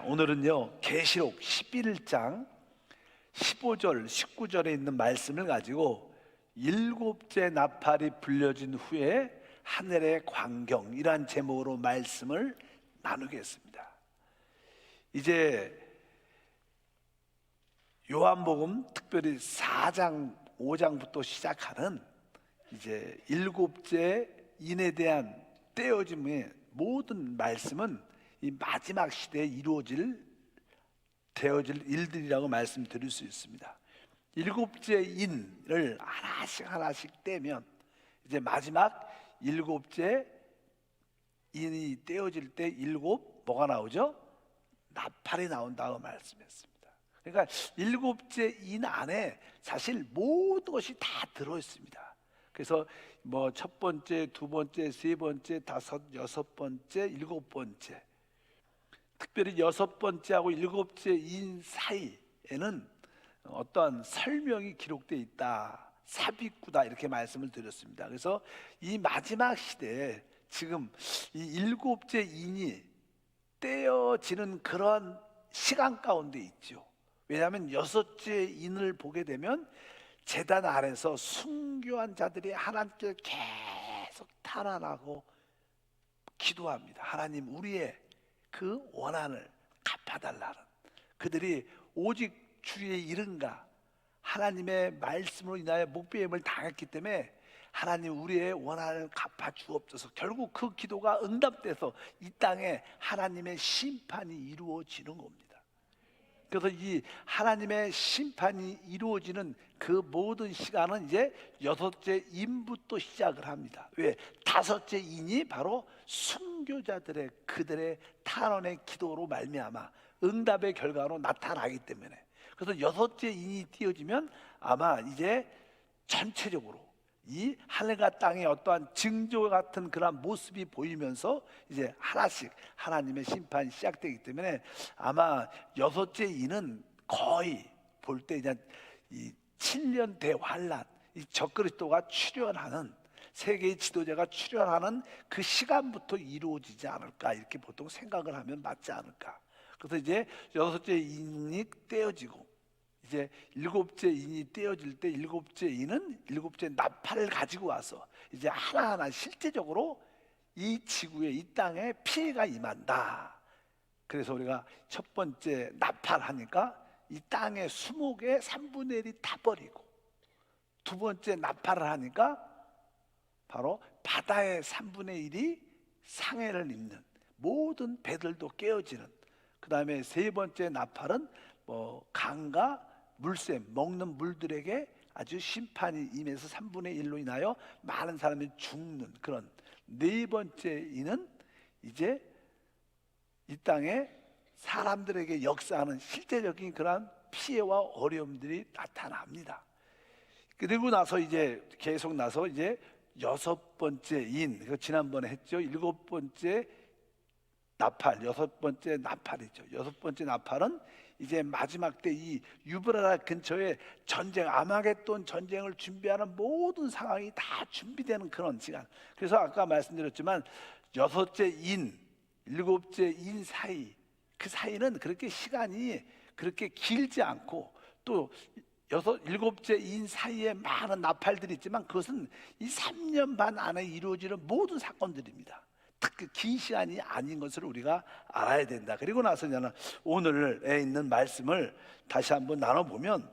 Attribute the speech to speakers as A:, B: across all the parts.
A: 오늘은요 계시록 11장 15절 19절에 있는 말씀을 가지고 일곱째 나팔이 불려진 후에 하늘의 광경이란 제목으로 말씀을 나누겠습니다. 이제 요한복음 특별히 4장 5장부터 시작하는 이제 일곱째 인에 대한 떼어짐의 모든 말씀은 이 마지막 시대에 되어질 일들이라고 말씀드릴 수 있습니다. 일곱째 인을 하나씩 떼면 이제 마지막 일곱째 인이 떼어질 때 뭐가 나오죠? 나팔이 나온다고 말씀했습니다. 그러니까 일곱째 인 안에 사실 모든 것이 다 들어 있습니다. 그래서 뭐 첫 번째, 두 번째, 세 번째, 다섯, 여섯 번째, 일곱 번째, 특별히 여섯 번째하고 일곱째 인 사이에는 어떠한 설명이 기록되어 있다, 삽입구다 이렇게 말씀을 드렸습니다. 그래서 이 마지막 시대에 지금 이 일곱째 인이 떼어지는 그런 시간 가운데 있죠. 왜냐하면 여섯째 인을 보게 되면 제단 아래서 순교한 자들이 하나님께 계속 탄원하고 기도합니다. 하나님, 우리의 그 원한을 갚아달라는, 그들이 오직 주의 이른가 하나님의 말씀으로 인하여 목배임을 당했기 때문에 하나님, 우리의 원한을 갚아 주옵소서. 결국 그 기도가 응답돼서 이 땅에 하나님의 심판이 이루어지는 겁니다. 그래서 이 하나님의 심판이 이루어지는 그 모든 시간은 이제 여섯째 인부터 시작을 합니다. 왜? 다섯째 인이 바로 순교자들의 그들의 탄원의 기도로 말미암아 응답의 결과로 나타나기 때문에, 그래서 여섯째 인이 띄어지면 아마 이제 전체적으로 이 하늘과 땅의 어떠한 징조 같은 그런 모습이 보이면서 이제 하나씩 하나님의 심판이 시작되기 때문에 아마 여섯째 인은 거의 볼 때 이제 이 7년 대환란, 이 적그리스도가 출현하는, 세계의 지도자가 출현하는 그 시간부터 이루어지지 않을까 이렇게 보통 생각을 하면 맞지 않을까. 그래서 이제 여섯째 인이 떼어지고 이제 일곱째 인이 떼어질 때 일곱째 인은 일곱째 나팔을 가지고 와서 이제 하나하나 실제적으로 이 지구에, 이 땅에 피해가 임한다. 그래서 우리가 첫 번째 나팔 하니까 이 땅의 수목의 3분의 1이 다 버리고, 두 번째 나팔을 하니까 바로 바다의 3분의 1이 상해를 입는 모든 배들도 깨어지는, 그 다음에 세 번째 나팔은 뭐 강과 물샘, 먹는 물들에게 아주 심판이 임해서 3분의 1로 인하여 많은 사람이 죽는 그런, 네 번째 이는 이제 이 땅에 사람들에게 역사하는 실제적인 그런 피해와 어려움들이 나타납니다. 그리고 나서 이제 계속 나서 이제 여섯 번째 인, 지난번에 했죠. 일곱 번째 나팔, 여섯 번째 나팔이죠. 여섯 번째 나팔은 이제 마지막 때 이 유브라데 근처에 전쟁, 아마겟돈 전쟁을 준비하는 모든 상황이 다 준비되는 그런 시간. 그래서 아까 말씀드렸지만 여섯째 인, 일곱째 인 사이, 그 사이는 그렇게 시간이 그렇게 길지 않고, 또 일곱째 인 사이에 많은 나팔들이 있지만 그것은 이 3년 반 안에 이루어지는 모든 사건들입니다. 그 긴 시간이 아닌 것을 우리가 알아야 된다. 그리고 나서 저는 오늘에 있는 말씀을 다시 한번 나눠보면,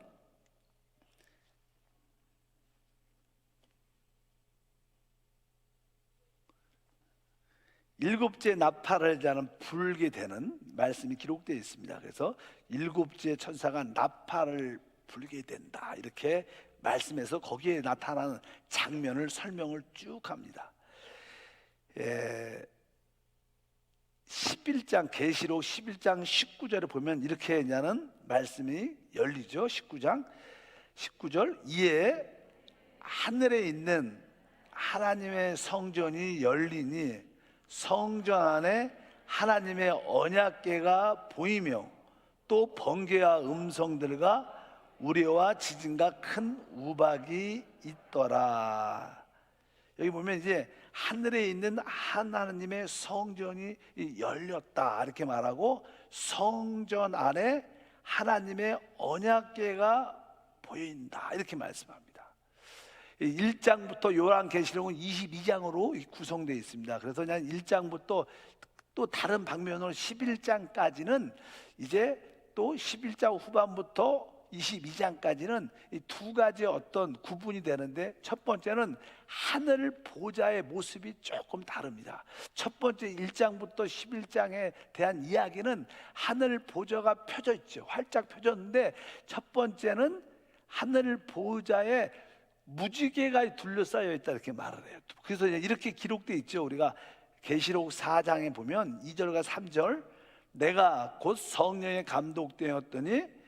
A: 일곱째 나팔을 저는 불게 되는 말씀이 기록되어 있습니다. 그래서 일곱째 천사가 나팔을 불게 된다 이렇게 말씀해서 거기에 나타나는 장면을 설명을 쭉 합니다. 11장 계시록 11장 19절에 보면 이렇게 하냐는 말씀이 열리죠. 19절, 이에 하늘에 있는 하나님의 성전이 열리니 성전 안에 하나님의 언약궤가 보이며 또 번개와 음성들과 우레와 지진과 큰 우박이 있더라. 여기 보면 이제 하늘에 있는 하나님의 성전이 열렸다 이렇게 말하고, 성전 안에 하나님의 언약궤가 보인다 이렇게 말씀합니다. 1장부터 요한계시록은 22장으로 구성되어 있습니다. 그래서 그냥 1장부터 또 다른 방면으로 11장까지는 이제 또 11장 후반부터 22장까지는 이 두 가지 어떤 구분이 되는데, 첫 번째는 하늘 보좌의 모습이 조금 다릅니다. 첫 번째 1장부터 11장에 대한 이야기는 하늘 보좌가 펴져 있죠. 활짝 펴졌는데, 첫 번째는 하늘 보좌에 무지개가 둘러싸여 있다 이렇게 말을 해요. 그래서 이렇게 기록되어 있죠. 우리가 계시록 4장에 보면 2절과 3절, 내가 곧 성령에 감독되었더니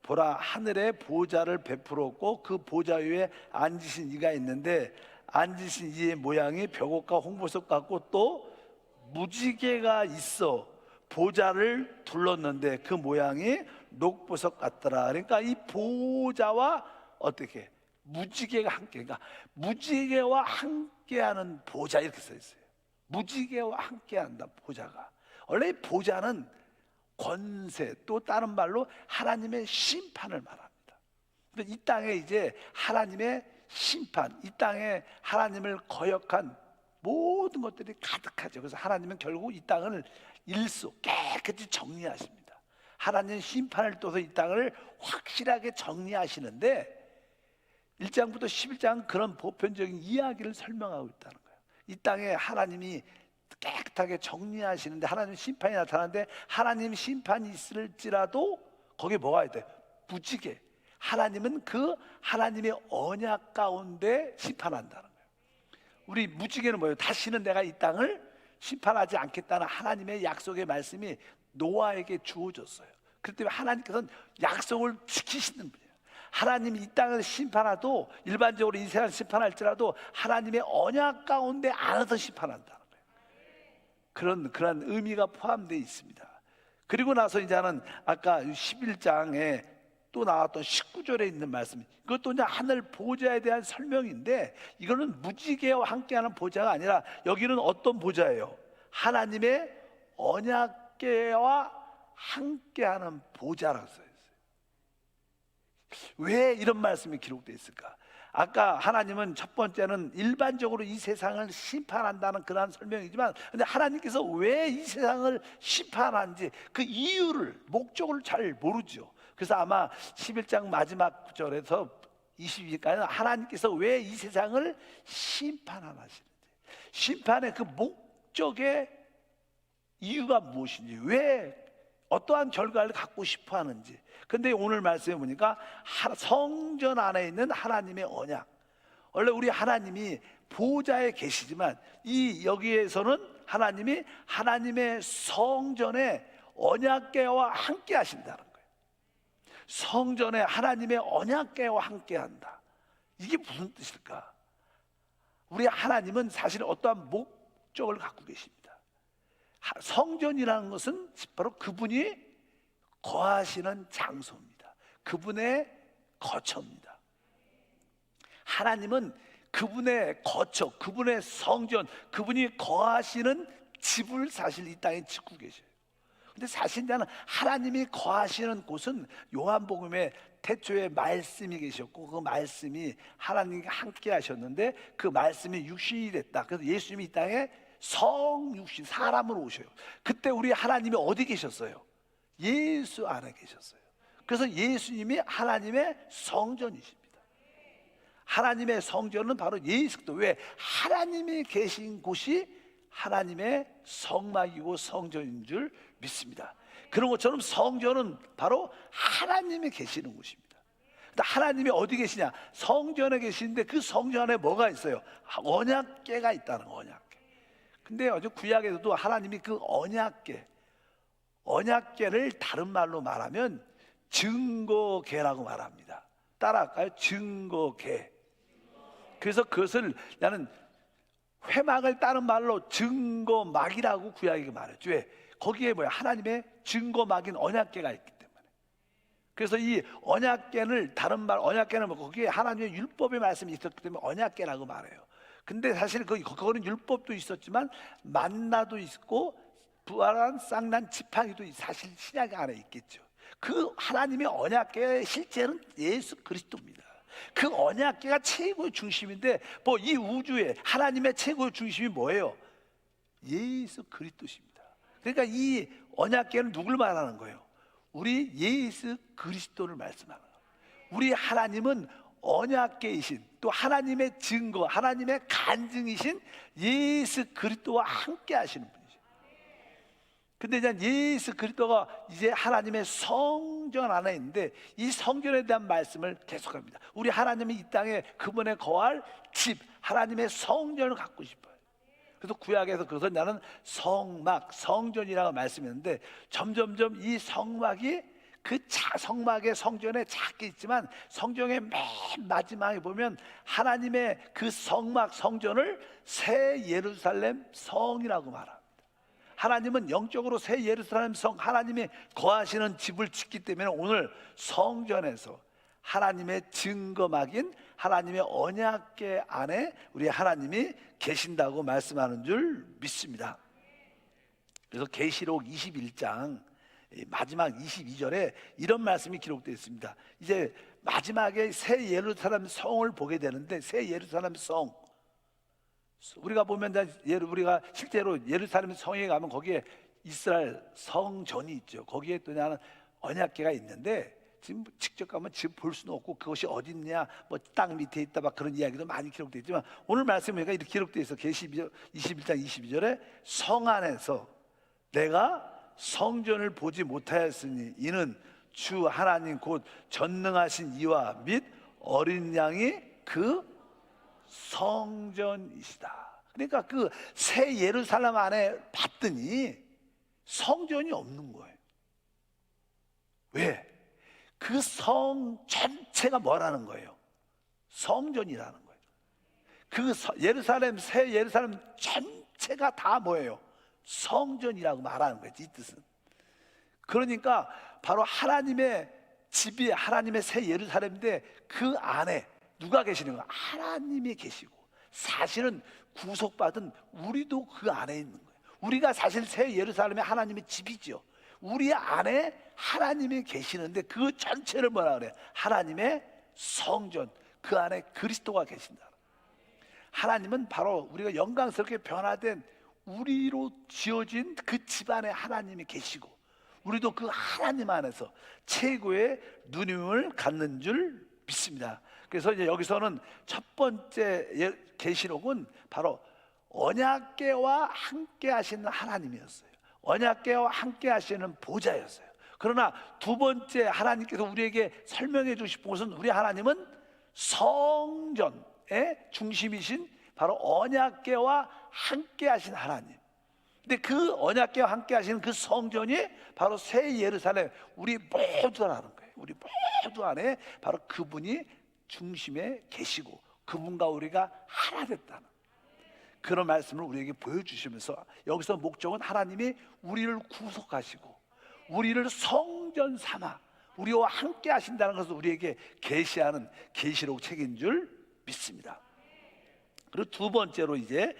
A: 보라, 하늘에 보좌를 베풀었고 그 보좌 위에 앉으신 이가 있는데, 앉으신 이의 모양이 벽옥과 홍보석 같고 또 무지개가 있어 보좌를 둘렀는데 그 모양이 녹보석 같더라. 그러니까 이 보좌와 어떻게 무지개가 함께, 그러니까 무지개와 함께하는 보좌 이렇게 써 있어요. 무지개와 함께한다 보좌가. 원래 이 보좌는 권세, 또 다른 말로 하나님의 심판을 말합니다. 이 땅에 이제 하나님의 심판, 이 땅에 하나님을 거역한 모든 것들이 가득하죠. 그래서 하나님은 결국 이 땅을 일소 깨끗이 정리하십니다. 하나님은 심판을 둬서 이 땅을 확실하게 정리하시는데, 1장부터 11장은 그런 보편적인 이야기를 설명하고 있다는 거예요. 이 땅에 하나님이 깨끗하게 정리하시는데, 하나님 심판이 나타나는데, 하나님 심판이 있을지라도 거기에 뭐가 있대? 무지개. 하나님은 그 하나님의 언약 가운데 심판한다는 거예요. 우리 무지개는 뭐예요? 다시는 내가 이 땅을 심판하지 않겠다는 하나님의 약속의 말씀이 노아에게 주어졌어요. 그렇기 때문에 하나님께서는 약속을 지키시는 분이에요. 하나님이 이 땅을 심판하도, 일반적으로 이 세상을 심판할지라도 하나님의 언약 가운데 안에서 심판한다는 거예요. 그런 의미가 포함되어 있습니다. 그리고 나서 이제는 아까 11장에 또 나왔던 19절에 있는 말씀, 이것도 이제 하늘 보좌에 대한 설명인데, 이거는 무지개와 함께하는 보좌가 아니라 여기는 어떤 보좌예요? 하나님의 언약궤와 함께하는 보좌라고 써 있어요. 왜 이런 말씀이 기록되어 있을까? 아까 하나님은 첫 번째는 일반적으로 이 세상을 심판한다는 그러한 설명이지만, 근데 하나님께서 왜 이 세상을 심판하는지 그 이유를, 목적을 잘 모르죠. 그래서 아마 11장 마지막 절에서 22절까지는 하나님께서 왜 이 세상을 심판하시는지, 심판의 그 목적의 이유가 무엇인지, 왜 어떠한 결과를 갖고 싶어 하는지. 근데 오늘 말씀해 보니까 성전 안에 있는 하나님의 언약, 원래 우리 하나님이 보좌에 계시지만 이 여기에서는 하나님이 하나님의 성전에 언약궤와 함께 하신다는 거예요. 성전에 하나님의 언약궤와 함께 한다. 이게 무슨 뜻일까? 우리 하나님은 사실 어떠한 목적을 갖고 계십니다. 성전이라는 것은 바로 그분이 거하시는 장소입니다. 그분의 거처입니다. 하나님은 그분의 거처, 그분의 성전, 그분이 거하시는 집을 사실 이 땅에 짓고 계셔요. 근데 사실 나는 하나님이 거하시는 곳은 요한복음에 태초에 말씀이 계셨고, 그 말씀이 하나님과 함께 하셨는데 그 말씀이 육신이 됐다. 그래서 예수님이 이 땅에 성육신, 사람으로 오셔요. 그때 우리 하나님이 어디 계셨어요? 예수 안에 계셨어요. 그래서 예수님이 하나님의 성전이십니다. 하나님의 성전은 바로 예수 그리스도. 왜? 하나님이 계신 곳이 하나님의 성막이고 성전인 줄 믿습니다. 그런 것처럼 성전은 바로 하나님이 계시는 곳입니다. 근데 하나님이 어디 계시냐? 성전에 계시는데 그 성전 안에 뭐가 있어요? 언약궤가 있다는 거예요. 언약궤. 근데 어제 구약에서도 하나님이 그 언약궤를 다른 말로 말하면 증거궤라고 말합니다. 따라할까요? 증거궤. 그래서 그것을 나는 회막을 다른 말로 증거막이라고 구약에 말했죠. 왜? 거기에 뭐야? 하나님의 증거막인 언약궤가 있기 때문에. 그래서 이 언약궤를 다른 말, 언약궤는 뭐 거기에 하나님의 율법의 말씀이 있었기 때문에 언약궤라고 말해요. 근데 사실 그거는 율법도 있었지만 만나도 있고 부활한 쌍난 지팡이도 사실 신약 안에 있겠죠. 그 하나님의 언약궤의 실제는 예수 그리스도입니다. 그 언약궤가 최고의 중심인데 뭐 이 우주에 하나님의 최고의 중심이 뭐예요? 예수 그리스도십니다. 그러니까 이 언약궤는 누굴 말하는 거예요? 우리 예수 그리스도를 말씀하는 거예요. 우리 하나님은 언약궤이신, 또 하나님의 증거, 하나님의 간증이신 예수 그리스도와 함께 하시는 분이죠. 근데 이제 예수 그리스도가 이제 하나님의 성전 안에 있는데 이 성전에 대한 말씀을 계속합니다. 우리 하나님이 이 땅에 그분의 거할 집, 하나님의 성전을 갖고 싶어요. 그래서 구약에서 그것을 나는 성막, 성전이라고 말씀했는데 점점점 이 성막이 성막의 성전에 작게 있지만 성경의 맨 마지막에 보면 하나님의 그 성막 성전을 새 예루살렘 성이라고 말합니다. 하나님은 영적으로 새 예루살렘 성, 하나님이 거하시는 집을 짓기 때문에 오늘 성전에서 하나님의 증거막인 하나님의 언약궤 안에 우리 하나님이 계신다고 말씀하는 줄 믿습니다. 그래서 계시록 21장 마지막 22절에 이런 말씀이 기록되어 있습니다. 이제 마지막에 새 예루살렘 성을 보게 되는데, 새 예루살렘 성, 우리가 보면 우리가 실제로 예루살렘 성에 가면 거기에 이스라엘 성전이 있죠. 거기에 또 나는 언약궤가 있는데 지금 직접 가면 지금 볼 수는 없고 그것이 어디 있냐, 뭐 땅 밑에 있다 막 그런 이야기도 많이 기록되어 있지만 오늘 말씀에 이렇게 기록되어 있어. 계시 21장 22절에 성 안에서 내가 성전을 보지 못하였으니 이는 주 하나님 곧 전능하신 이와 및 어린 양이 그 성전이시다. 그러니까 그 새 예루살렘 안에 봤더니 성전이 없는 거예요. 왜? 그 성 전체가 뭐라는 거예요? 성전이라는 거예요. 그 예루살렘, 새 예루살렘 전체가 다 뭐예요? 성전이라고 말하는 거예요. 이 뜻은. 그러니까 바로 하나님의 집이 하나님의 새 예루살렘인데 그 안에 누가 계시는 거예요? 하나님이 계시고, 사실은 구속받은 우리도 그 안에 있는 거예요. 우리가 사실 새 예루살렘의 하나님의 집이죠. 우리 안에 하나님이 계시는데 그 전체를 뭐라 그래요? 하나님의 성전, 그 안에 그리스도가 계신다. 하나님은 바로 우리가 영광스럽게 변화된 우리로 지어진 그 집안에 하나님이 계시고, 우리도 그 하나님 안에서 최고의 누님을 갖는 줄 믿습니다. 그래서 이제 여기서는 첫 번째 계시록은 바로 언약궤와 함께 하시는 하나님이었어요. 언약궤와 함께 하시는 보좌였어요. 그러나 두 번째 하나님께서 우리에게 설명해 주신 것은 우리 하나님은 성전의 중심이신 바로 언약궤와 함께 하신 하나님. 근데 그 언약궤와 함께 하시는 그 성전이 바로 새 예루살렘, 우리 모두라는 거예요. 우리 모두 안에 바로 그분이 중심에 계시고 그분과 우리가 하나 됐다는 그런 말씀을 우리에게 보여주시면서, 여기서 목적은 하나님이 우리를 구속하시고 우리를 성전 삼아 우리와 함께 하신다는 것을 우리에게 계시하는 계시록 책인 줄 믿습니다. 그리고 두 번째로 이제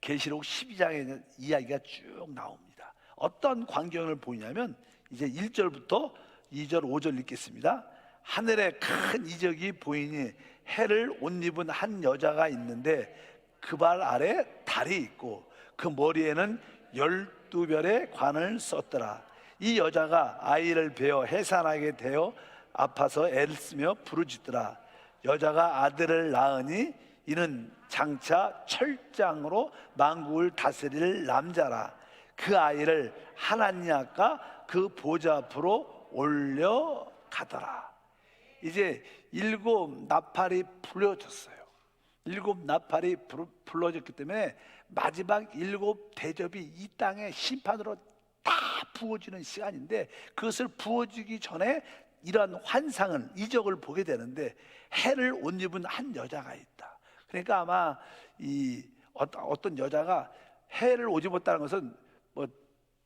A: 계시록 12장에 이야기가 쭉 나옵니다. 어떤 광경을 보이냐면 이제 1절부터 2절 5절 읽겠습니다. 하늘에 큰 이적이 보이니 해를 옷 입은 한 여자가 있는데 그 발 아래 달이 있고 그 머리에는 12별의 관을 썼더라. 이 여자가 아이를 베어 해산하게 되어 아파서 애를 쓰며 부르짖더라. 여자가 아들을 낳으니 이는 장차 철장으로 만국을 다스릴 남자라. 그 아이를 하나님 앞과 그 보좌 앞으로 올려가더라. 이제 일곱 나팔이 불려졌어요. 일곱 나팔이 불러졌기 때문에 마지막 일곱 대접이 이 땅의 심판으로 다 부어지는 시간인데, 그것을 부어지기 전에 이러한 환상은 이적을 보게 되는데 해를 옷 입은 한 여자가 있다. 그러니까 아마 어떤 여자가 해를 옷 입었다는 것은 뭐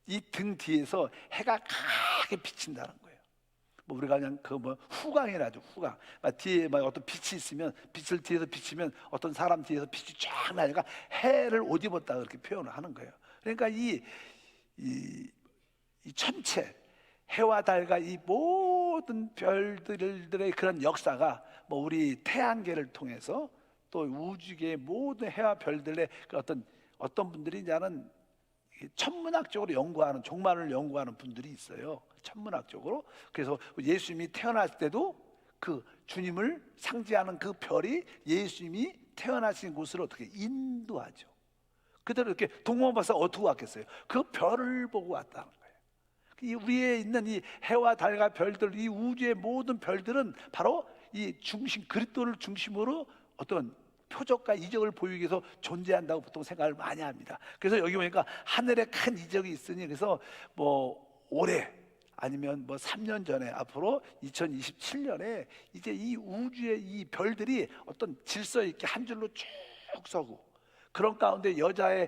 A: 이 등 뒤에서 해가 강하게 비친다는 거예요. 뭐 우리가 그냥 그 뭐 후광이라죠. 후광. 막 뒤에 막 어떤 빛이 있으면 빛을 뒤에서 비치면 어떤 사람 뒤에서 빛이 쫙 나니까 해를 옷 입었다 그렇게 표현을 하는 거예요. 그러니까 이 전체 해와 달과 이 모든 별들의 그런 역사가 뭐 우리 태양계를 통해서 또 우주계의 모든 해와 별들의 그 어떤 분들이 이제는 천문학적으로 연구하는 종말을 연구하는 분들이 있어요. 천문학적으로. 그래서 예수님이 태어났을 때도 그 주님을 상징하는 그 별이 예수님이 태어나신 곳을 어떻게 인도하죠. 그대로 이렇게 동방원 박사가 어떻게 왔겠어요? 그 별을 보고 왔다는 거예요. 이 위에 있는 이 해와 달과 별들, 이 우주의 모든 별들은 바로 이 중심 그리스도를 중심으로 어떤 표적과 이적을 보이기 위해서 존재한다고 보통 생각을 많이 합니다. 그래서 여기 보니까 하늘에 큰 이적이 있으니 그래서 뭐 올해 아니면 뭐 3년 전에 앞으로 2027년에 이제 이 우주의 이 별들이 어떤 질서 있게 한 줄로 쭉 서고 그런 가운데 여자의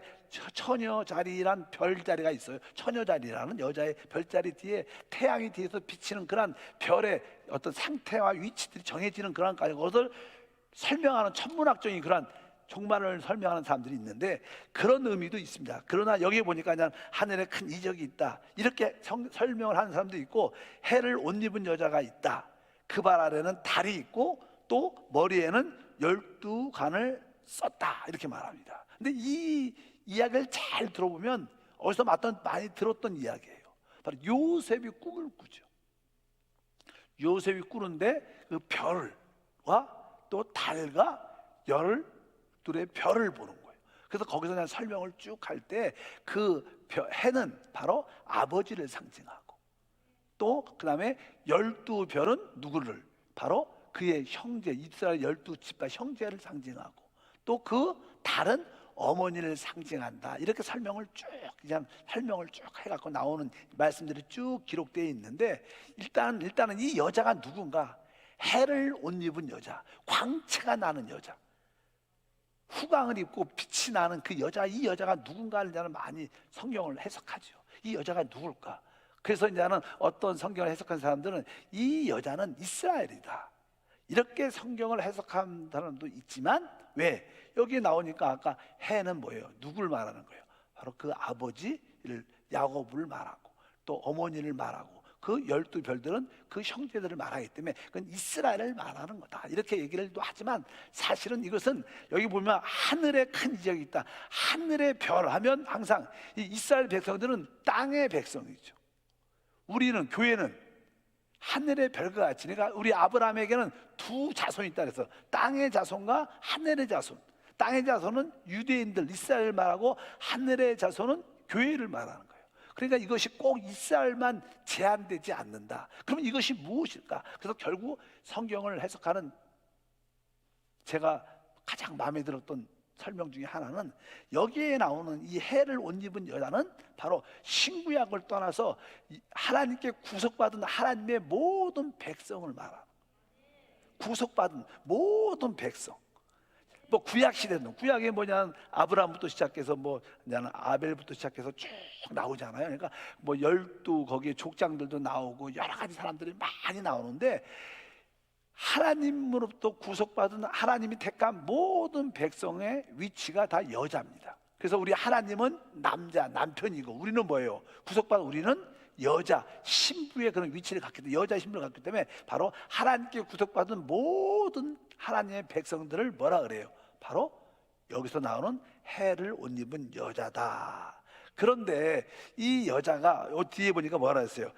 A: 처녀 자리란 별자리가 있어요. 처녀 자리라는 여자의 별자리 뒤에 태양이 뒤에서 비치는 그런 별의 어떤 상태와 위치들이 정해지는 그런 것을 설명하는 천문학적인 그런 종말을 설명하는 사람들이 있는데 그런 의미도 있습니다. 그러나 여기 보니까 그냥 하늘에 큰 이적이 있다 이렇게 설명을 하는 사람도 있고 해를 옷 입은 여자가 있다. 그 발 아래는 달이 있고 또 머리에는 12관을 썼다 이렇게 말합니다. 근데 이 이야기를 잘 들어보면 어디서 많이 들었던 이야기예요. 바로 요셉이 꿈을 꾸죠. 요셉이 꾸는데 그 별과 또 달과 12의 별을 보는 거예요. 그래서 거기서 그냥 설명을 쭉 할 때 그 해는 바로 아버지를 상징하고 또 그 다음에 12별은 누구를? 바로 그의 형제 이스라엘 12집과 형제를 상징하고 또 그 달은 어머니를 상징한다 이렇게 설명을 쭉 그냥 설명을 쭉 해갖고 나오는 말씀들이 쭉 기록되어 있는데 일단은 이 여자가 누군가 해를 옷 입은 여자, 광채가 나는 여자, 후광을 입고 빛이 나는 그 여자, 이 여자가 누군가를 이제는 많이 성경을 해석하죠. 이 여자가 누굴까? 그래서 이제는 어떤 성경을 해석한 사람들은 이 여자는 이스라엘이다 이렇게 성경을 해석한 사람도 있지만 왜? 여기 나오니까 아까 해는 뭐예요? 누굴 말하는 거예요? 바로 그 아버지를 야곱을 말하고 또 어머니를 말하고 그 12별들은 그 형제들을 말하기 때문에 그건 이스라엘을 말하는 거다 이렇게 얘기를 또 하지만 사실은 이것은 여기 보면 하늘에 큰 이적이 있다. 하늘의 별 하면 항상 이 이스라엘 백성들은 땅의 백성이죠. 우리는 교회는 하늘의 별과 같이 그러니까 우리 아브라함에게는 두 자손이 있다 그래서 땅의 자손과 하늘의 자손. 땅의 자손은 유대인들 이스라엘을 말하고 하늘의 자손은 교회를 말하는 거예요. 그러니까 이것이 꼭 이스라엘만 제한되지 않는다. 그러면 이것이 무엇일까? 그래서 결국 성경을 해석하는 제가 가장 마음에 들었던 설명 중에 하나는 여기에 나오는 이 해를 옷 입은 여자는 바로 신구약을 떠나서 하나님께 구속받은 하나님의 모든 백성을 말하는 구속받은 모든 백성. 뭐 구약 시대는 구약에 뭐냐면 아브라함부터 시작해서 뭐 아벨부터 시작해서 쭉 나오잖아요. 그러니까 뭐 12 거기에 족장들도 나오고 여러 가지 사람들이 많이 나오는데 하나님으로부터 구속받은 하나님이 택한 모든 백성의 위치가 다 여자입니다. 그래서 우리 하나님은 남편이고 우리는 뭐예요? 구속받은 우리는 여자, 신부의 그런 위치를 갖기 때문에 여자 신부를 갖기 때문에 바로 하나님께 구속받은 모든 하나님의 백성들을 뭐라 그래요? 바로 여기서 나오는 해를 옷 입은 여자다. 그런데 이 여자가 뒤에 보니까 뭐라 했어요?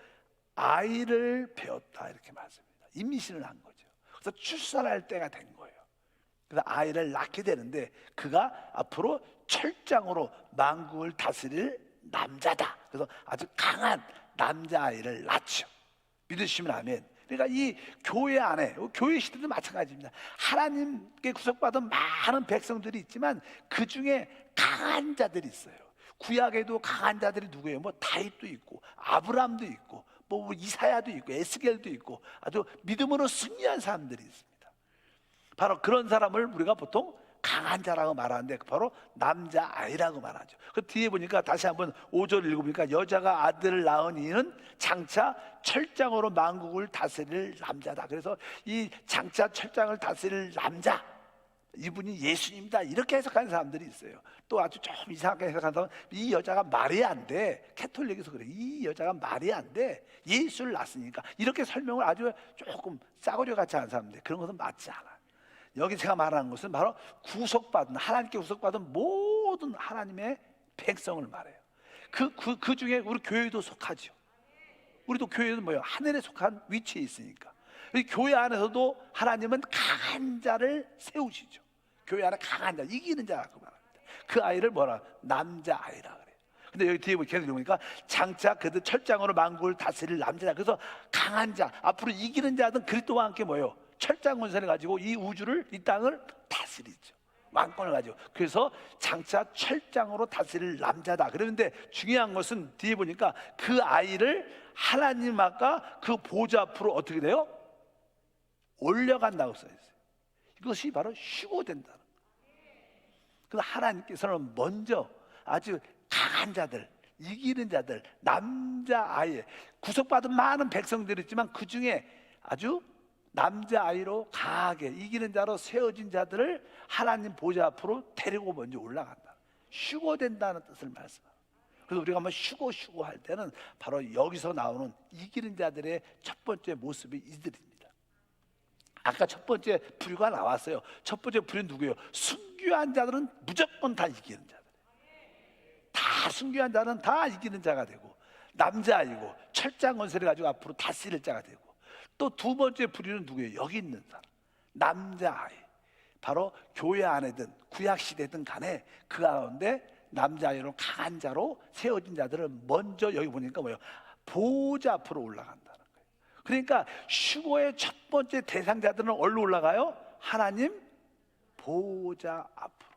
A: 아이를 배웠다 이렇게 말씀합니다. 임신을 한 거죠. 그래서 출산할 때가 된 거예요. 그래서 아이를 낳게 되는데 그가 앞으로 철장으로 만국을 다스릴 남자다. 그래서 아주 강한 남자아이를 낳죠. 믿으시면 아멘. 그러니까 이 교회 안에 교회 시대도 마찬가지입니다. 하나님께 구속받은 많은 백성들이 있지만 그 중에 강한 자들이 있어요. 구약에도 강한 자들이 누구예요? 뭐 다윗도 있고 아브라함도 있고 뭐 이사야도 있고 에스겔도 있고 아주 믿음으로 승리한 사람들이 있습니다. 바로 그런 사람을 우리가 보통 강한 자라고 말하는데 바로 남자아이라고 말하죠. 그 뒤에 보니까 다시 한번 5절 읽어보니까 여자가 아들을 낳은 이는 장차 철장으로 만국을 다스릴 남자다. 그래서 이 장차 철장을 다스릴 남자, 이분이 예수님이다, 이렇게 해석하는 사람들이 있어요. 또 아주 좀 이상하게 해석하는 사람은 이 여자가 말이 안 돼, 캐톨릭에서 그래, 이 여자가 말이 안 돼, 예수를 낳았으니까, 이렇게 설명을 아주 조금 싸구려 같이 하는 사람들, 그런 것은 맞지 않아. 여기 제가 말하는 것은 바로 구속받은, 하나님께 구속받은 모든 하나님의 백성을 말해요. 그 중에 우리 교회도 속하죠. 우리도 교회는 뭐예요? 하늘에 속한 위치에 있으니까. 교회 안에서도 하나님은 강한 자를 세우시죠. 교회 안에 강한 자, 이기는 자라고 말합니다. 그 아이를 뭐라? 남자아이라 그래요. 근데 여기 뒤에 계속 보니까 장차 그들 철장으로 만국을 다스릴 남자다. 그래서 강한 자, 앞으로 이기는 자는 그리스도와 함께 뭐예요? 철장 권세를 가지고 이 우주를, 이 땅을 다스리죠. 왕권을 가지고. 그래서 장차 철장으로 다스릴 남자다. 그런데 중요한 것은 뒤에 보니까 그 아이를 하나님 아까 그 보좌 앞으로 어떻게 돼요? 올려간다고 써있어요. 이것이 바로 휴고된다는 거예요. 그래서 하나님께서는 먼저 아주 강한 자들, 이기는 자들, 남자아이, 구속받은 많은 백성들이 있지만 그 중에 아주 남자아이로 강하게 이기는 자로 세워진 자들을 하나님 보좌 앞으로 데리고 먼저 올라간다. 휴고된다는 뜻을 말씀합니다. 그래서 우리가 한번 휴고 할 때는 바로 여기서 나오는 이기는 자들의 첫 번째 모습이 이들입니다. 아까 첫 번째 부류가 나왔어요. 첫 번째 부류는 누구예요? 순교한 자들은 무조건 다 이기는 자들. 다 순교한 자는 다 이기는 자가 되고, 남자아이고 철장 권세를 가지고 앞으로 다스릴 자가 되고, 또 두 번째 부류는 누구예요? 여기 있는 사람, 남자아이. 바로 교회 안에든 구약시대든 간에 그 가운데 남자아이로 강한 자로 세워진 자들은 먼저 여기 보니까 뭐예요? 보좌 앞으로 올라간다는 거예요. 그러니까 휴고의 첫 번째 대상자들은 어디로 올라가요? 하나님 보좌 앞으로.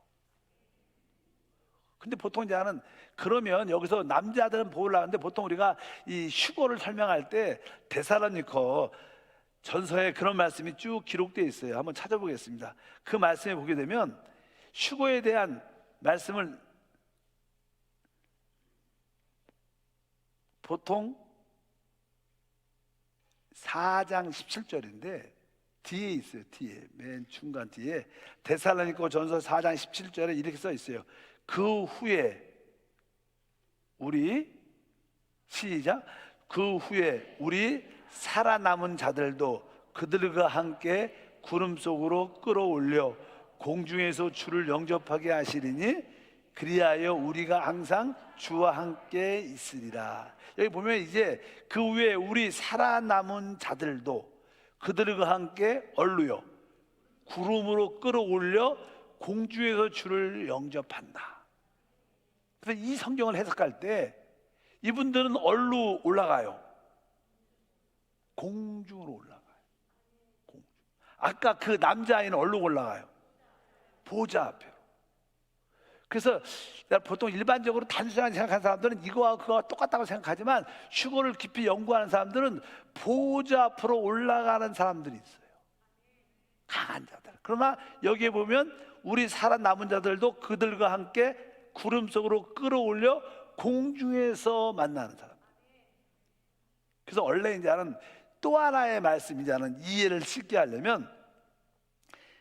A: 근데 보통 이제는 그러면 여기서 남자들은 보고 올라가는데 보통 우리가 이 휴고를 설명할 때 데살로니가 전서에 그런 말씀이 쭉 기록되어 있어요. 한번 찾아보겠습니다. 그 말씀에 보게 되면 휴고에 대한 말씀을 보통 4장 17절인데 뒤에 있어요. 뒤에 맨 중간 뒤에 데살로니가 전서 4장 17절에 이렇게 써 있어요. 그 후에 우리 시작. 그 후에 우리 살아남은 자들도 그들과 함께 구름 속으로 끌어올려 공중에서 주를 영접하게 하시리니 그리하여 우리가 항상 주와 함께 있으리라. 여기 보면 이제 그 후에 우리 살아남은 자들도 그들과 함께 얼루요 구름으로 끌어올려 공중에서 주를 영접한다. 그래서 이 성경을 해석할 때 이분들은 어디로 올라가요? 공중으로 올라가요. 공중. 아까 그 남자아이는 어디로 올라가요? 보좌 앞으로. 그래서 보통 일반적으로 단순하게 생각하는 사람들은 이거와 그거와 똑같다고 생각하지만 휴거를 깊이 연구하는 사람들은 보좌 앞으로 올라가는 사람들이 있어요. 강한 자들. 그러나 여기에 보면 우리 살아남은 자들도 그들과 함께 구름 속으로 끌어올려 공중에서 만나는 사람. 그래서 원래 이제는 또 하나의 말씀이자는 이해를 쉽게 하려면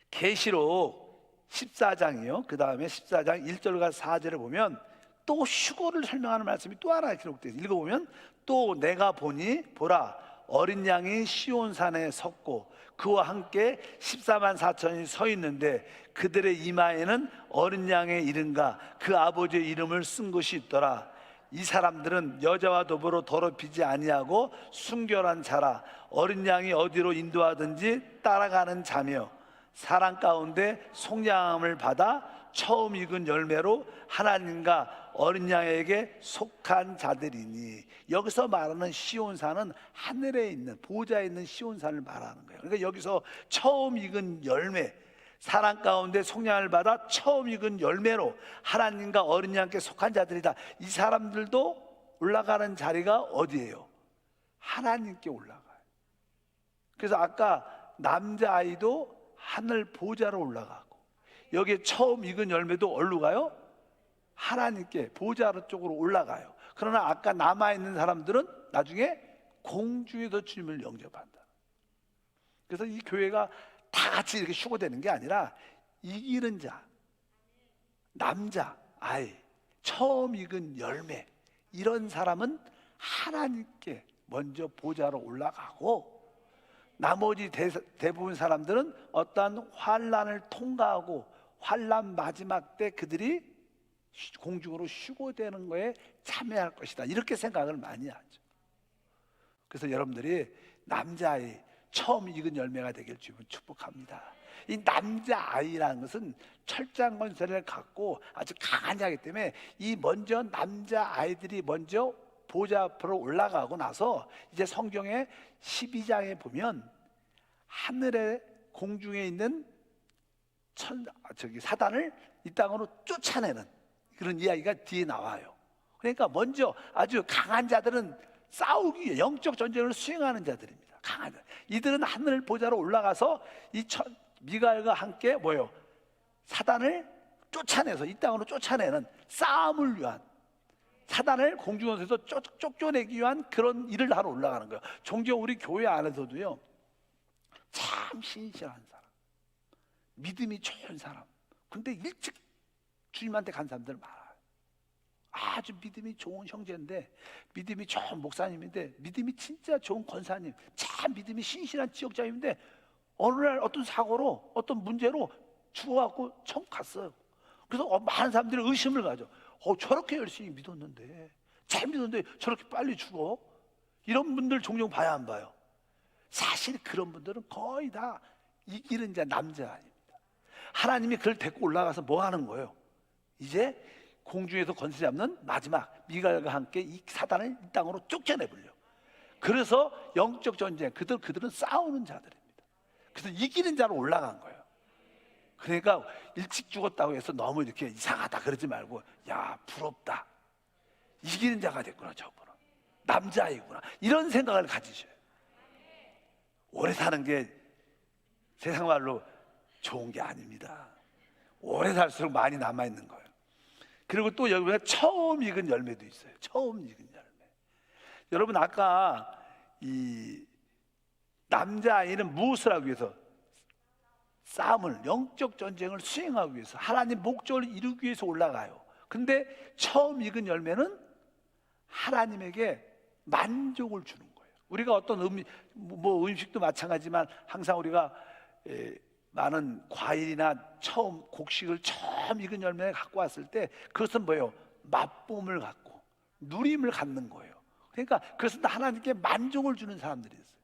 A: 계시록 14장이요. 그 다음에 14장 1절과 4절을 보면 또 휴거를 설명하는 말씀이 또 하나 기록되어 있어요. 읽어보면 또 내가 보니 보라 어린 양이 시온산에 섰고 그와 함께 14만 4천이 서 있는데 그들의 이마에는 어린 양의 이름과 그 아버지의 이름을 쓴 것이 있더라. 이 사람들은 여자와 더불어 더럽히지 아니하고 순결한 자라. 어린 양이 어디로 인도하든지 따라가는 자며 사랑 가운데 속량함을 받아 처음 익은 열매로 하나님과 어린 양에게 속한 자들이니. 여기서 말하는 시온산은 하늘에 있는 보좌에 있는 시온산을 말하는 거예요. 그러니까 여기서 처음 익은 열매, 사랑 가운데 속량을 받아 처음 익은 열매로 하나님과 어린 양께 속한 자들이다. 이 사람들도 올라가는 자리가 어디예요? 하나님께 올라가요. 그래서 아까 남자아이도 하늘 보좌로 올라가고 여기에 처음 익은 열매도 어디로 가요? 하나님께 보좌 쪽으로 올라가요. 그러나 아까 남아있는 사람들은 나중에 공중에서 주님을 영접한다. 그래서 이 교회가 다 같이 이렇게 휴거되는 게 아니라 이기는 자, 남자, 아이, 처음 익은 열매, 이런 사람은 하나님께 먼저 보좌로 올라가고, 나머지 대부분 사람들은 어떠한 환난을 통과하고 환난 마지막 때 그들이 공중으로 휴거되는 거에 참여할 것이다, 이렇게 생각을 많이 하죠. 그래서 여러분들이 남자아이 처음 익은 열매가 되길 주님은 축복합니다. 이 남자아이라는 것은 철장 권세를 갖고 아주 강한 자이기 때문에 이 먼저 남자아이들이 먼저 보좌 앞으로 올라가고 나서 이제 성경의 12장에 보면 하늘의 공중에 있는 사단을 이 땅으로 쫓아내는 그런 이야기가 뒤에 나와요. 그러니까 먼저 아주 강한 자들은 싸우기 위해 영적 전쟁을 수행하는 자들입니다. 강한 자. 이들은 하늘 보좌로 올라가서 이 미가엘과 함께 뭐요? 사단을 쫓아내서 이 땅으로 쫓아내는 싸움을 위한, 사단을 공중에서 쫓겨내기 위한 그런 일을 하러 올라가는 거예요. 종종 우리 교회 안에서도요, 참 신실한 사람, 믿음이 좋은 사람, 근데 일찍 주님한테 간 사람들 많아요. 아주 믿음이 좋은 형제인데, 믿음이 좋은 목사님인데, 믿음이 진짜 좋은 권사님, 참 믿음이 신실한 지역장님인데 어느 날 어떤 사고로 어떤 문제로 죽어갖고 천국 갔어요. 그래서 많은 사람들이 의심을 가져. 저렇게 열심히 믿었는데, 잘 믿었는데 저렇게 빨리 죽어? 이런 분들 종종 봐야 안 봐요? 사실 그런 분들은 거의 다 이기는 자, 남자 아닙니다. 하나님이 그를 데리고 올라가서 뭐 하는 거예요? 이제 공중에서 권세 잡는 마지막 미가엘과 함께 이 사단을 이 땅으로 쫓겨내버려. 그래서 영적 전쟁, 그들은 싸우는 자들입니다. 그래서 이기는 자로 올라간 거예요. 그러니까 일찍 죽었다고 해서 너무 이렇게 이상하다 그러지 말고, 야, 부럽다, 이기는 자가 됐구나, 저분은 남자이구나, 이런 생각을 가지셔요. 오래 사는 게 세상 말로 좋은 게 아닙니다. 오래 살수록 많이 남아있는 거예요. 그리고 또 여기 처음 익은 열매도 있어요. 처음 익은 열매. 여러분, 아까 이 남자아이는 무엇을 하기 위해서? 싸움을, 영적 전쟁을 수행하기 위해서, 하나님 목적을 이루기 위해서 올라가요. 근데 처음 익은 열매는 하나님에게 만족을 주는 거예요. 우리가 어떤 음식도 마찬가지지만 항상 우리가 많은 과일이나 곡식을 처음 익은 열매를 갖고 왔을 때 그것은 뭐예요? 맛봄을 갖고 누림을 갖는 거예요. 그러니까 그것은 하나님께 만족을 주는 사람들이 있어요.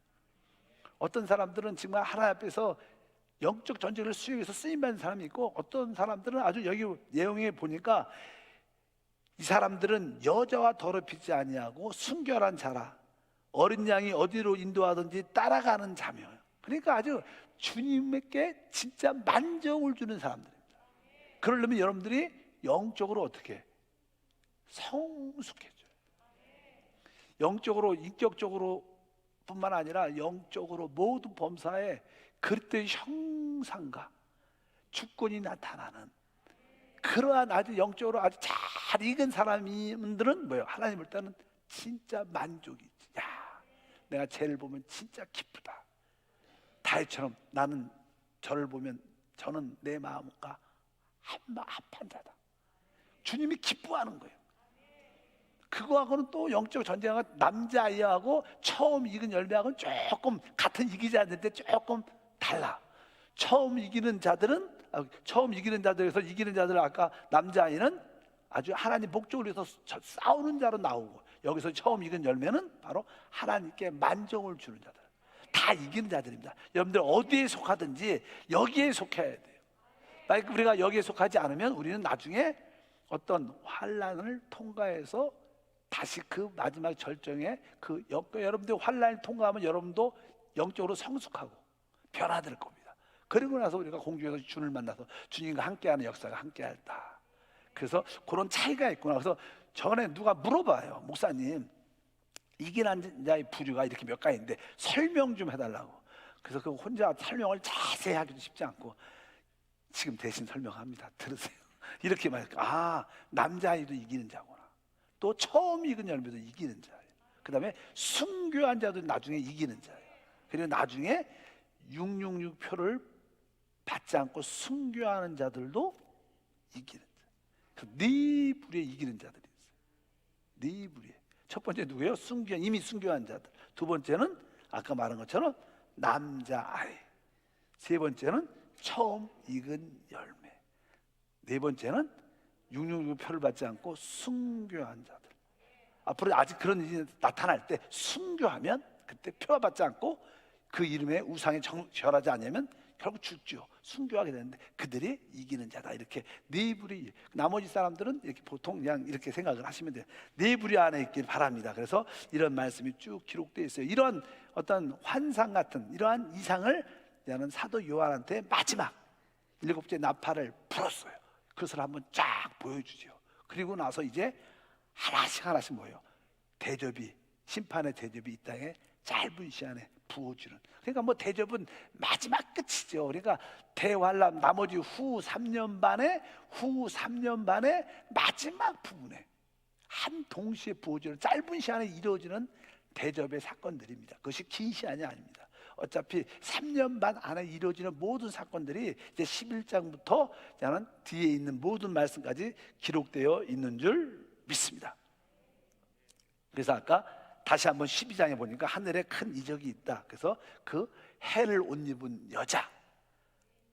A: 어떤 사람들은 정말 하나님 앞에서 영적 전쟁을 수행해서 쓰임받는 사람이 있고, 어떤 사람들은 아주 여기 내용에 보니까 이 사람들은 여자와 더럽히지 아니하고 순결한 자라, 어린 양이 어디로 인도하든지 따라가는 자며, 그러니까 아주 주님께 진짜 만족을 주는 사람들입니다. 그러려면 여러분들이 영적으로 어떻게 성숙해져요. 영적으로, 인격적으로 뿐만 아니라 영적으로 모든 범사에 그리스도의 형상과 주권이 나타나는 그러한 아주 영적으로 아주 잘 익은 사람들은 뭐예요? 하나님을 따는 진짜 만족이 있지. 야, 내가 쟤를 보면 진짜 기쁘다. 다윗처럼 나는 저를 보면 저는 내 마음과 합한 자다. 주님이 기뻐하는 거예요. 그거하고는 또 영적 전쟁하고 남자아이하고 처음 익은 열매하고는 조금 같은 이기지 않는데 조금 달라. 처음 이기는 자들에서 이기는 자들은 아까 남자아이는 아주 하나님 목적을 위해서 싸우는 자로 나오고, 여기서 처음 익은 열매는 바로 하나님께 만족을 주는 자들, 다 이기는 자들입니다. 여러분들 어디에 속하든지 여기에 속해야 돼요. 만약 우리가 여기에 속하지 않으면 우리는 나중에 어떤 환난을 통과해서 다시 그 마지막 절정에 여러분들 환난을 통과하면 여러분도 영적으로 성숙하고 변화될 겁니다. 그리고 나서 우리가 공중에서 주님을 만나서 주님과 함께하는 역사가 함께할다. 그래서 그런 차이가 있구나. 그래서 전에 누가 물어봐요. 목사님, 이기는 자의 부류가 이렇게 몇 가지인데 설명 좀 해달라고. 그래서 그 혼자 설명을 자세히 하기도 쉽지 않고, 지금 대신 설명합니다. 들으세요. 이렇게 말할까? 남자아이도 이기는 자구나. 또 처음 익은 열매도 이기는 자예요. 그 다음에 순교한 자도 나중에 이기는 자예요. 그리고 나중에 666표를 받지 않고 순교하는 자들도 이기는 자. 네 부류에 이기는 자들이 있어요. 네 부류에. 첫 번째 누구예요? 이미 순교한 자들. 두 번째는 아까 말한 것처럼 남자아이. 세 번째는 처음 익은 열매. 네 번째는 666표를 받지 않고 순교한 자들. 앞으로 아직 그런 일이 나타날 때 순교하면 그때 표 받지 않고 그 이름에 우상에 절하지 않으면 결국 죽죠. 순교하게 되는데 그들이 이기는 자다. 이렇게 네 부류. 나머지 사람들은 이렇게 보통 그냥 이렇게 생각을 하시면 돼요. 네 부류 안에 있길 바랍니다. 그래서 이런 말씀이 쭉 기록되어 있어요. 이런 어떤 환상 같은 이러한 이상을 나는 사도 요한한테 마지막 7째 나팔을 불었어요. 그것을 한번 쫙 보여주죠. 그리고 나서 이제 하나씩 뭐예요? 대접이, 심판의 대접이 이 땅에 짧은 시간에 부어주는. 그러니까 뭐 대접은 마지막 끝이죠. 그러니까 대환란 나머지 후 3년 반의 마지막 부분에 한 동시에 부어주는 짧은 시간에 이루어지는 대접의 사건들입니다. 그것이 긴 시간이 아닙니다. 어차피 3년 반 안에 이루어지는 모든 사건들이 이제 11장부터 저는 뒤에 있는 모든 말씀까지 기록되어 있는 줄 믿습니다. 그래서 아까 다시 한번 12장에 보니까 하늘에 큰 이적이 있다. 그래서 그 해를 옷 입은 여자,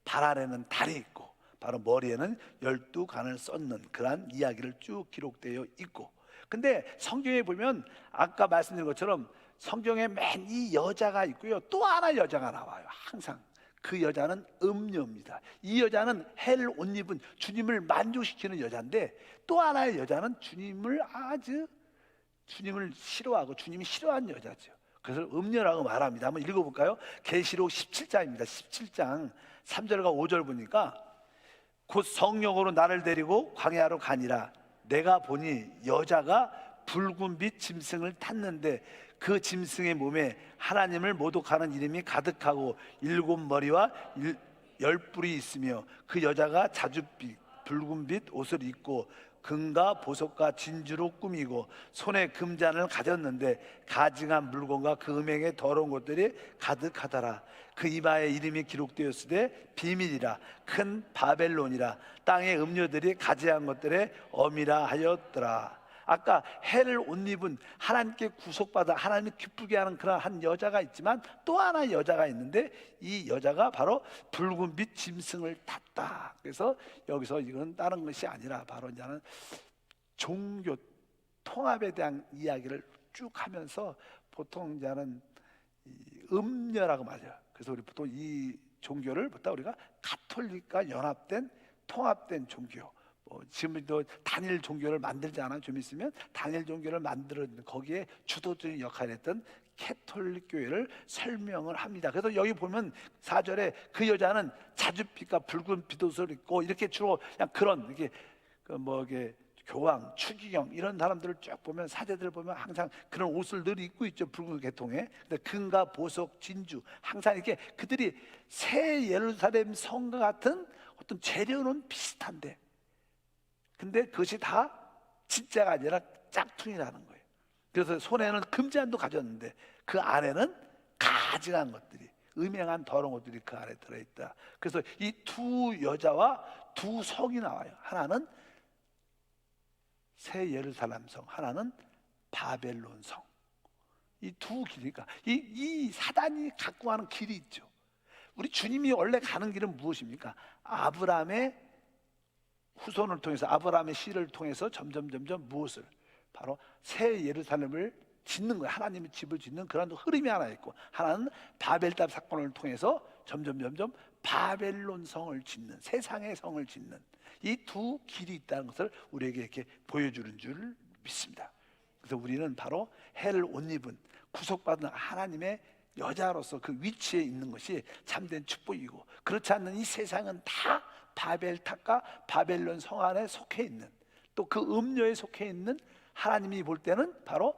A: 발 아래는 달이 있고 바로 머리에는 12관을 썼는 그러한 이야기를 쭉 기록되어 있고, 근데 성경에 보면 아까 말씀드린 것처럼 성경에 맨 이 여자가 있고요, 또 하나 여자가 나와요. 항상 그 여자는 음녀입니다. 이 여자는 해를 옷 입은 주님을 만족시키는 여자인데, 또 하나의 여자는 주님을 싫어하고 주님이 싫어하는 여자죠. 그래서 음녀라고 말합니다. 한번 읽어볼까요? 계시록 17장입니다. 17장 3절과 5절 보니까 곧 성령으로 나를 데리고 광야로 가니라. 내가 보니 여자가 붉은 빛 짐승을 탔는데 그 짐승의 몸에 하나님을 모독하는 이름이 가득하고 7머리와 10뿔이 있으며 그 여자가 자줏빛 붉은 빛 옷을 입고 금과 보석과 진주로 꾸미고 손에 금잔을 가졌는데 가증한 물건과 그 음행의 더러운 것들이 가득하더라. 그 이마에 이름이 기록되었으되 비밀이라 큰 바벨론이라 땅의 음료들이 가지한 것들의 엄이라 하였더라. 아까 해를 옷 입은 하나님께 구속받아 하나님을 기쁘게 하는 그런 한 여자가 있지만 또 하나 여자가 있는데 이 여자가 바로 붉은 빛 짐승을 탔다. 그래서 여기서 이건 다른 것이 아니라 바로 이제는 종교 통합에 대한 이야기를 쭉 하면서 보통 이제는 음녀라고 말해요. 그래서 우리 보통 이 종교를 보다 우리가 가톨릭과 연합된 통합된 종교, 지금도 단일 종교를 만들지 않아요. 좀 있으면 단일 종교를 만들어 거기에 주도적인 역할을 했던 캐톨릭 교회를 설명을 합니다. 그래서 여기 보면 4절에 그 여자는 자줏빛과 붉은 빛옷을 입고 이렇게 주로 그냥 그런 이렇게 이게 교황, 추기경 이런 사람들을 쭉 보면 사제들 보면 항상 그런 옷을 늘 입고 있죠. 붉은 계통에. 근데 금과 보석, 진주 항상 이렇게 그들이 새 예루살렘 성과 같은 어떤 재료는 비슷한데, 근데 그것이 다 진짜가 아니라 짝퉁이라는 거예요. 그래서 손에는 금잔도 가졌는데 그 안에는 가증한 것들이, 음행한 더러운 것들이 그 안에 들어있다. 그래서 이 두 여자와 두 성이 나와요. 하나는 새 예루살렘 성, 하나는 바벨론 성. 이 두 길이니까 이 사단이 갖고 가는 길이 있죠. 우리 주님이 원래 가는 길은 무엇입니까? 아브라함의 후손을 통해서, 아브라함의 씨를 통해서 점점 무엇을? 바로 새 예루살렘을 짓는 거예요. 하나님의 집을 짓는 그런 흐름이 하나 있고, 하나는 바벨탑 사건을 통해서 점점 바벨론 성을 짓는, 세상의 성을 짓는 이 두 길이 있다는 것을 우리에게 이렇게 보여주는 줄 믿습니다. 그래서 우리는 바로 해를 옷 입은 구속받은 하나님의 여자로서 그 위치에 있는 것이 참된 축복이고, 그렇지 않는 이 세상은 다 바벨탑과 바벨론 성 안에 속해 있는, 또 그 음료에 속해 있는, 하나님이 볼 때는 바로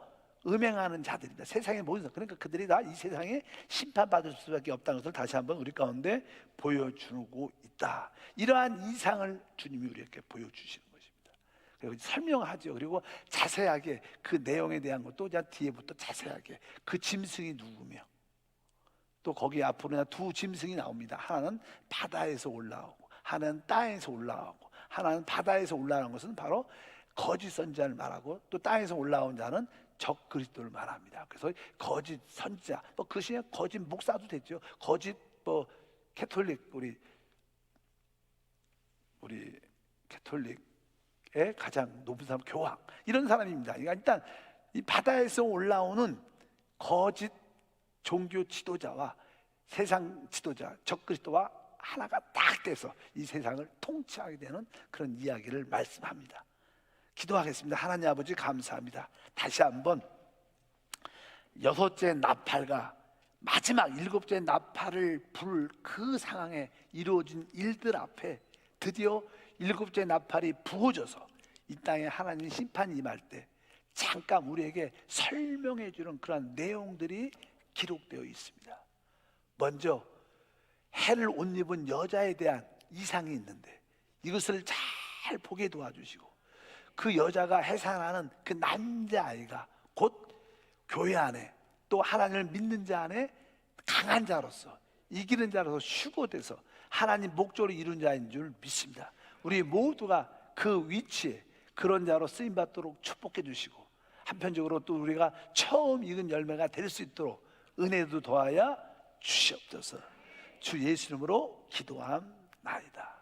A: 음행하는 자들입니다. 세상의 모든 사람. 그러니까 그들이 다 이 세상에 심판받을 수밖에 없다는 것을 다시 한번 우리 가운데 보여주고 있다. 이러한 이상을 주님이 우리에게 보여주시는 것입니다. 그리고 설명하죠. 그리고 자세하게 그 내용에 대한 것도 뒤에부터 자세하게 그 짐승이 누구며, 또 거기 앞으로 두 짐승이 나옵니다. 하나는 바다에서 올라오고 하나는 땅에서 올라오고, 하나는 바다에서 올라오는 것은 바로 거짓 선지자를 말하고, 또 땅에서 올라온 자는 적 그리스도를 말합니다. 그래서 거짓 선지자, 또 그 시에 거짓 목사도 됐죠. 거짓 캐톨릭, 우리 캐톨릭의 가장 높은 사람 교황, 이런 사람입니다. 그러니까 일단 이 바다에서 올라오는 거짓 종교 지도자와 세상 지도자 적 그리스도와 하나가 딱 돼서 이 세상을 통치하게 되는 그런 이야기를 말씀합니다. 기도하겠습니다. 하나님 아버지 감사합니다. 다시 한번 여섯째 나팔과 마지막 일곱째 나팔을 불 그 상황에 이루어진 일들 앞에 드디어 일곱째 나팔이 부어져서 이 땅에 하나님 심판이 임할 때 잠깐 우리에게 설명해 주는 그런 내용들이 기록되어 있습니다. 먼저 해를 옷 입은 여자에 대한 이상이 있는데 이것을 잘 보게 도와주시고, 그 여자가 해산하는 그 남자아이가 곧 교회 안에 또 하나님을 믿는 자 안에 강한 자로서, 이기는 자로서 휴고돼서 하나님 목적으로 이룬 자인 줄 믿습니다. 우리 모두가 그 위치에 그런 자로 쓰임받도록 축복해 주시고, 한편적으로 또 우리가 처음 익은 열매가 될 수 있도록 은혜도 더하여 주시옵소서. 주 예수 이름으로 기도함나이다.